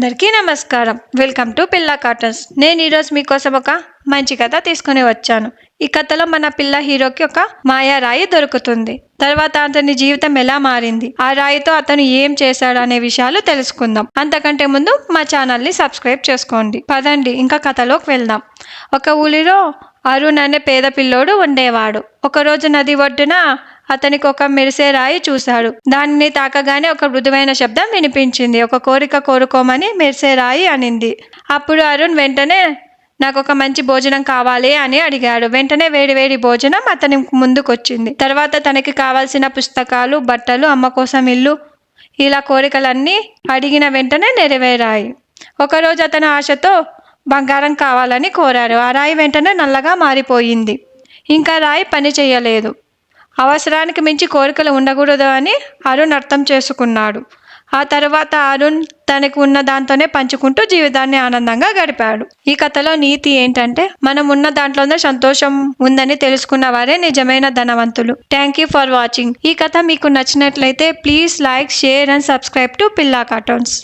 అందరికీ నమస్కారం. Welcome to పిల్లా కార్టూన్స్. నేను ఈరోజు మీకోసం ఒక మంచి కథ తీసుకుని వచ్చాను. ఈ కథలో మన పిల్ల హీరోకి ఒక మాయా రాయి దొరుకుతుంది. తర్వాత అతని జీవితం ఎలా మారింది, ఆ రాయితో అతను ఏం చేశాడు అనే విషయాలు తెలుసుకుందాం. అంతకంటే ముందు మా ఛానల్ని సబ్స్క్రైబ్ చేసుకోండి. పదండి ఇంకా కథలోకి వెళ్దాం. ఒక ఊరిలో అరుణ్ అనే పేద పిల్లోడు ఉండేవాడు. ఒకరోజు నది ఒడ్డున అతనికి ఒక మెరిసే రాయి చూశాడు. దానిని తాకగానే ఒక మృదువైన శబ్దం వినిపించింది. ఒక కోరిక కోరుకోమని మెరిసే రాయి అనింది. అప్పుడు అరుణ్ వెంటనే నాకు ఒక మంచి భోజనం కావాలి అని అడిగాడు. వెంటనే వేడివేడి భోజనం అతని ముందుకొచ్చింది. తర్వాత తనకి కావాల్సిన పుస్తకాలు, బట్టలు, అమ్మ కోసం ఇల్లు, ఇలా కోరికలన్నీ అడిగిన వెంటనే నెరవేరాయి. ఒకరోజు అతను ఆశతో బంగారం కావాలని కోరాడు. ఆ రాయి వెంటనే నల్లగా మారిపోయింది. ఇంకా రాయి పని చేయలేదు. అవసరానికి మించి కోరికలు ఉండకూడదు అని అరుణ్ అర్థం చేసుకున్నాడు. ఆ తర్వాత అరుణ్ తనకు ఉన్న దాంతోనే పంచుకుంటూ జీవితాన్ని ఆనందంగా గడిపాడు. ఈ కథలో నీతి ఏంటంటే, మనం ఉన్న దాంట్లోనే సంతోషం ఉందని తెలుసుకున్న వారే నిజమైన ధనవంతులు. Thank you for watching. ఈ కథ మీకు నచ్చినట్లయితే please like, share and subscribe to పిల్లా కార్టూన్స్.